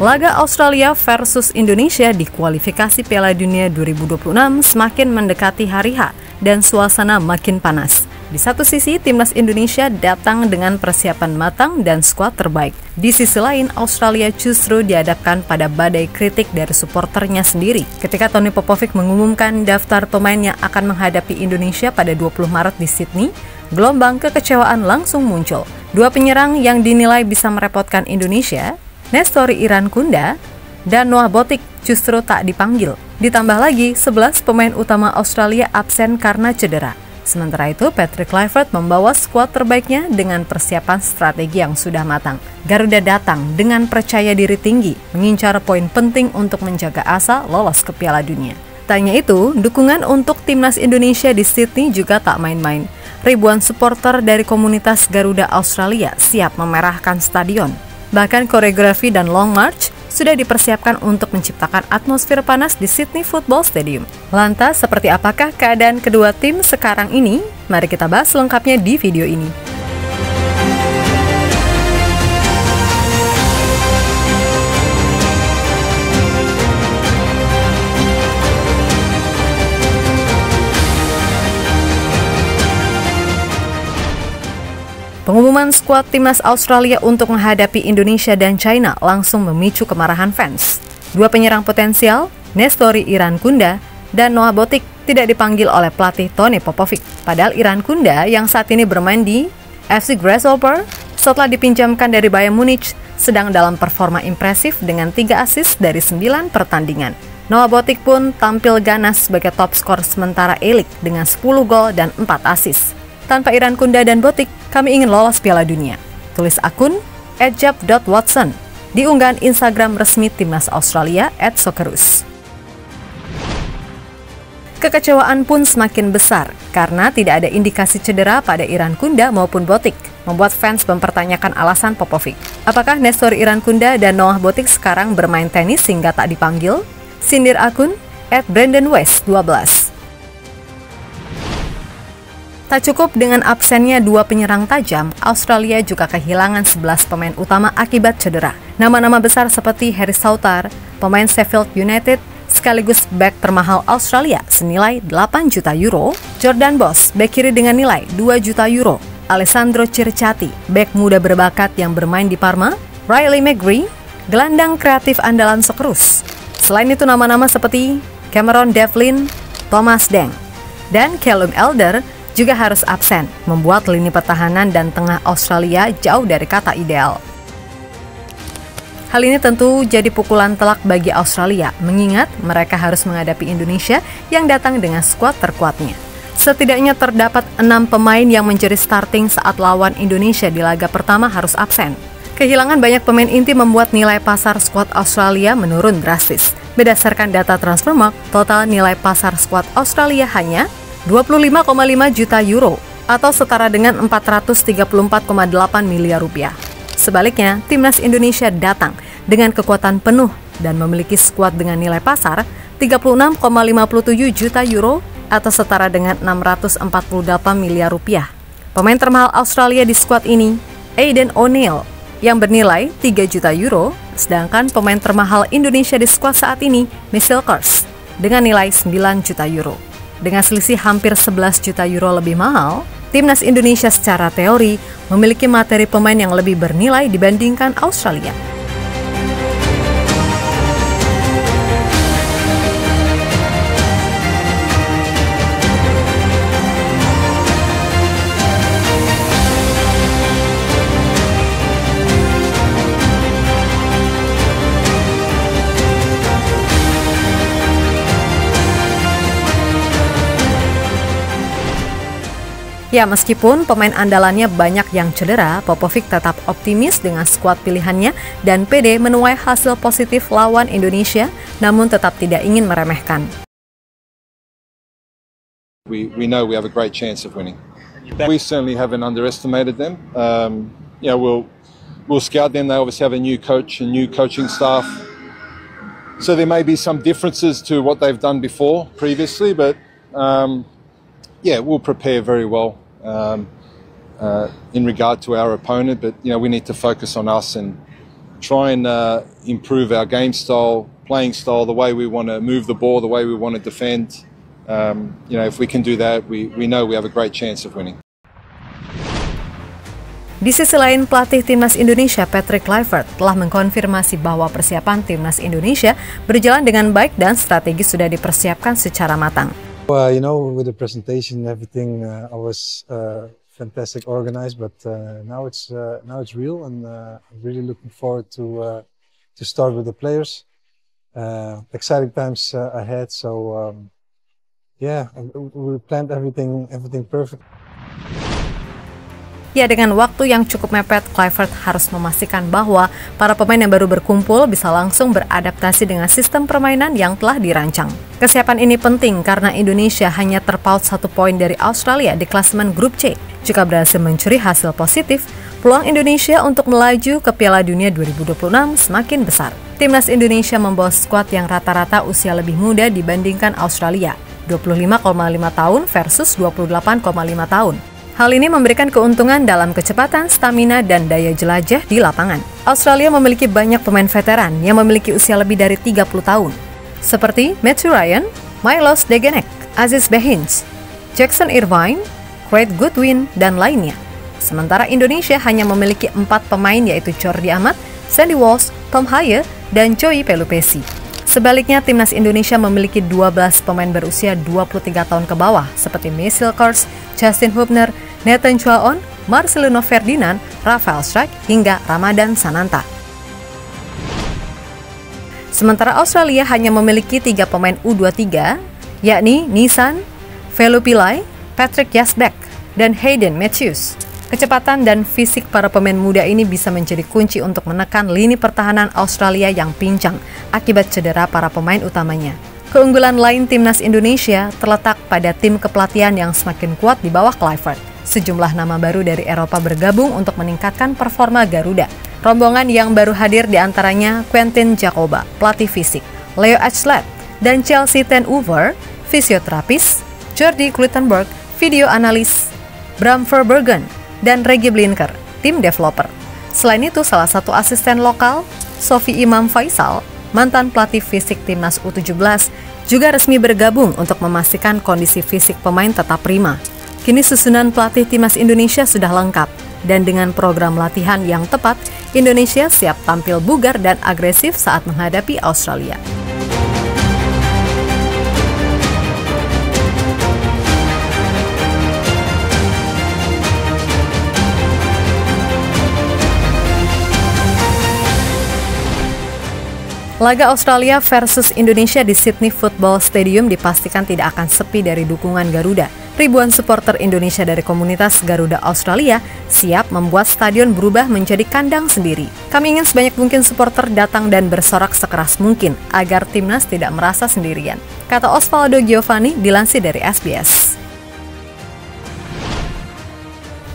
Laga Australia versus Indonesia di kualifikasi Piala Dunia 2026 semakin mendekati hari H dan suasana makin panas. Di satu sisi, timnas Indonesia datang dengan persiapan matang dan skuad terbaik. Di sisi lain, Australia justru dihadapkan pada badai kritik dari suporternya sendiri. Ketika Tony Popovic mengumumkan daftar pemain yang akan menghadapi Indonesia pada 20 Maret di Sydney, gelombang kekecewaan langsung muncul. Dua penyerang yang dinilai bisa merepotkan Indonesia, Nestori Irankunda dan Noah Botik, justru tak dipanggil. Ditambah lagi, 11 pemain utama Australia absen karena cedera. Sementara itu, Patrick Kluivert membawa skuad terbaiknya dengan persiapan strategi yang sudah matang. Garuda datang dengan percaya diri tinggi, mengincar poin penting untuk menjaga asa lolos ke Piala Dunia. Tak hanya itu, dukungan untuk timnas Indonesia di Sydney juga tak main-main. Ribuan supporter dari komunitas Garuda Australia siap memerahkan stadion. Bahkan koreografi dan long march sudah dipersiapkan untuk menciptakan atmosfer panas di Sydney Football Stadium. Lantas, seperti apakah keadaan kedua tim sekarang ini? Mari kita bahas lengkapnya di video ini. Pengumuman skuad timnas Australia untuk menghadapi Indonesia dan China langsung memicu kemarahan fans. Dua penyerang potensial, Nestori Irankunda dan Noah Botik, tidak dipanggil oleh pelatih Tony Popovic. Padahal Irankunda yang saat ini bermain di FC Grasshopper setelah dipinjamkan dari Bayern Munich sedang dalam performa impresif dengan 3 assist dari 9 pertandingan. Noah Botik pun tampil ganas sebagai top skor sementara A-League dengan 10 gol dan 4 assist. Tanpa Irankunda dan Botik, kami ingin lolos Piala Dunia. Tulis akun @jab.watson di unggahan Instagram resmi timnas Australia @socceroos. Kekecewaan pun semakin besar karena tidak ada indikasi cedera pada Irankunda maupun Botik, membuat fans mempertanyakan alasan Popovic. Apakah Nestori Irankunda dan Noah Botik sekarang bermain tenis sehingga tak dipanggil? Sindir akun @brandonwest12. Tak cukup dengan absennya dua penyerang tajam, Australia juga kehilangan 11 pemain utama akibat cedera. Nama-nama besar seperti Harry Souttar, pemain Sheffield United, sekaligus bek termahal Australia senilai 8 juta euro, Jordan Boss, bek kiri dengan nilai 2 juta euro, Alessandro Circati, bek muda berbakat yang bermain di Parma, Riley McGree, gelandang kreatif andalan Socceroos. Selain itu nama-nama seperti Cameron Devlin, Thomas Deng, dan Callum Elder juga harus absen, membuat lini pertahanan dan tengah Australia jauh dari kata ideal. Hal ini tentu jadi pukulan telak bagi Australia, mengingat mereka harus menghadapi Indonesia yang datang dengan skuad terkuatnya. Setidaknya terdapat 6 pemain yang menjadi starting saat lawan Indonesia di laga pertama harus absen. Kehilangan banyak pemain inti membuat nilai pasar skuad Australia menurun drastis. Berdasarkan data Transfermarkt, total nilai pasar skuad Australia hanya 25,5 juta euro atau setara dengan 434,8 miliar rupiah. Sebaliknya, timnas Indonesia datang dengan kekuatan penuh dan memiliki skuad dengan nilai pasar 36,57 juta euro atau setara dengan 648 miliar rupiah. Pemain termahal Australia di skuad ini, Aidan O'Neill, yang bernilai 3 juta euro, sedangkan pemain termahal Indonesia di skuad saat ini, Michel Kers, dengan nilai 9 juta euro. Dengan selisih hampir 11 juta euro lebih mahal, timnas Indonesia secara teori memiliki materi pemain yang lebih bernilai dibandingkan Australia. Ya, meskipun pemain andalannya banyak yang cedera, Popovic tetap optimis dengan skuad pilihannya dan pede menuai hasil positif lawan Indonesia, namun tetap tidak ingin meremehkan. We know we have a great chance of winning. We certainly haven't underestimated them. We'll scout them. They obviously have a new coach and new coaching staff, so there may be some differences to what they've done previously, but we'll prepare very well. In regard to our opponent, but we need to focus on us and try and improve our game style, playing style, the way we want to move the ball, the way we want to defend. If we can do that, we know we have a great chance of winning. Di sisi lain, pelatih Timnas Indonesia Patrick Kluivert telah mengkonfirmasi bahwa persiapan Timnas Indonesia berjalan dengan baik dan strategi sudah dipersiapkan secara matang. With the presentation, everything I was fantastic organized, but now it's real, and I'm really looking forward to start with the players. Exciting times ahead, so we planned everything perfect. Ya, dengan waktu yang cukup mepet, Kluivert harus memastikan bahwa para pemain yang baru berkumpul bisa langsung beradaptasi dengan sistem permainan yang telah dirancang. Kesiapan ini penting karena Indonesia hanya terpaut 1 poin dari Australia di klasemen grup C. Jika berhasil mencuri hasil positif, peluang Indonesia untuk melaju ke Piala Dunia 2026 semakin besar. Timnas Indonesia membawa skuad yang rata-rata usia lebih muda dibandingkan Australia, 25,5 tahun versus 28,5 tahun. Hal ini memberikan keuntungan dalam kecepatan, stamina, dan daya jelajah di lapangan. Australia memiliki banyak pemain veteran yang memiliki usia lebih dari 30 tahun, seperti Matthew Ryan, Milos Degenek, Aziz Behins, Jackson Irvine, Craig Goodwin, dan lainnya. Sementara Indonesia hanya memiliki 4 pemain, yaitu Jordi Amat, Sandy Walsh, Tom Haye, dan Joey Pelupesi. Sebaliknya, Timnas Indonesia memiliki 12 pemain berusia 23 tahun ke bawah, seperti Michael Kors, Justin Hubner, Nathan Chuaon, Marcelino Ferdinand, Rafael Struijk, hingga Ramadan Sananta. Sementara Australia hanya memiliki 3 pemain U23, yakni Nissan Velupillai, Patrick Yazbek, dan Hayden Matthews. Kecepatan dan fisik para pemain muda ini bisa menjadi kunci untuk menekan lini pertahanan Australia yang pincang akibat cedera para pemain utamanya. Keunggulan lain Timnas Indonesia terletak pada tim kepelatihan yang semakin kuat di bawah Kluivert. Sejumlah nama baru dari Eropa bergabung untuk meningkatkan performa Garuda. Rombongan yang baru hadir diantaranya Quentin Jacoba, pelatih fisik, Leo Achelet, dan Chelsea Ten Uver, fisioterapis, Jordi Kluttenberg, video analis, Bram Verbruggen, dan Reggie Blinker, tim developer. Selain itu, salah satu asisten lokal, Sofi Imam Faisal, mantan pelatih fisik Timnas U17, juga resmi bergabung untuk memastikan kondisi fisik pemain tetap prima. Kini susunan pelatih Timnas Indonesia sudah lengkap, dan dengan program latihan yang tepat, Indonesia siap tampil bugar dan agresif saat menghadapi Australia. Laga Australia versus Indonesia di Sydney Football Stadium dipastikan tidak akan sepi dari dukungan Garuda. Ribuan supporter Indonesia dari komunitas Garuda Australia siap membuat stadion berubah menjadi kandang sendiri. Kami ingin sebanyak mungkin supporter datang dan bersorak sekeras mungkin agar timnas tidak merasa sendirian, kata Osvaldo Giovanni dilansir dari SBS.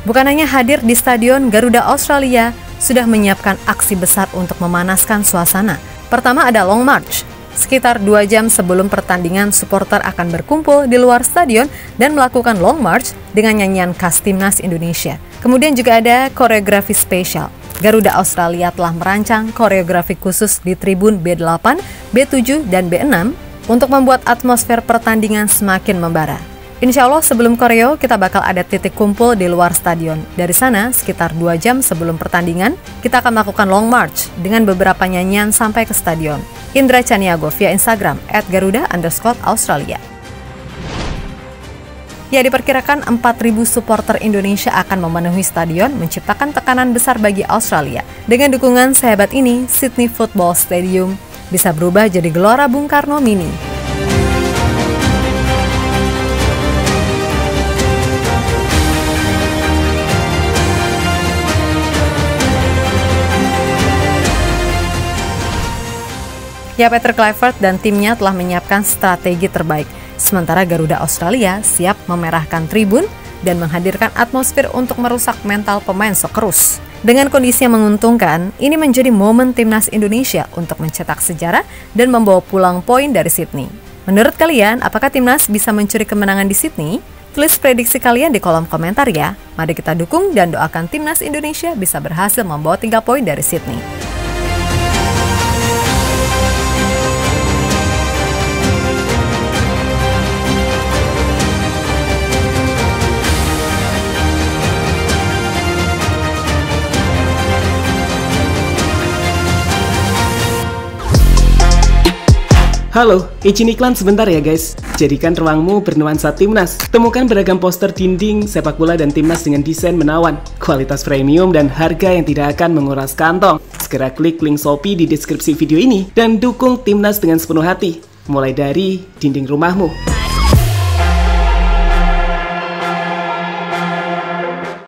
Bukan hanya hadir di stadion, Garuda Australia sudah menyiapkan aksi besar untuk memanaskan suasana. Pertama ada Long March. Sekitar 2 jam sebelum pertandingan, supporter akan berkumpul di luar stadion dan melakukan Long March dengan nyanyian khas Timnas Indonesia. Kemudian juga ada koreografi spesial. Garuda Australia telah merancang koreografi khusus di tribun B8, B7, dan B6 untuk membuat atmosfer pertandingan semakin membara. Insya Allah sebelum koreo kita bakal ada titik kumpul di luar stadion. Dari sana sekitar 2 jam sebelum pertandingan kita akan melakukan long march dengan beberapa nyanyian sampai ke stadion. Indra Caniago via Instagram @garuda_Australia. Ya, diperkirakan 4.000 supporter Indonesia akan memenuhi stadion menciptakan tekanan besar bagi Australia. Dengan dukungan sehebat ini, Sydney Football Stadium bisa berubah jadi Gelora Bung Karno Mini. Ya, Patrick Kluivert dan timnya telah menyiapkan strategi terbaik. Sementara Garuda Australia siap memerahkan tribun dan menghadirkan atmosfer untuk merusak mental pemain Socceroos. Dengan kondisi yang menguntungkan, ini menjadi momen timnas Indonesia untuk mencetak sejarah dan membawa pulang poin dari Sydney. Menurut kalian, apakah timnas bisa mencuri kemenangan di Sydney? Tulis prediksi kalian di kolom komentar ya. Mari kita dukung dan doakan timnas Indonesia bisa berhasil membawa 3 poin dari Sydney. Halo, izin iklan sebentar ya guys. Jadikan ruangmu bernuansa timnas. Temukan beragam poster dinding, sepak bola dan timnas dengan desain menawan, kualitas premium dan harga yang tidak akan menguras kantong. Segera klik link Shopee di deskripsi video ini dan dukung timnas dengan sepenuh hati. Mulai dari dinding rumahmu.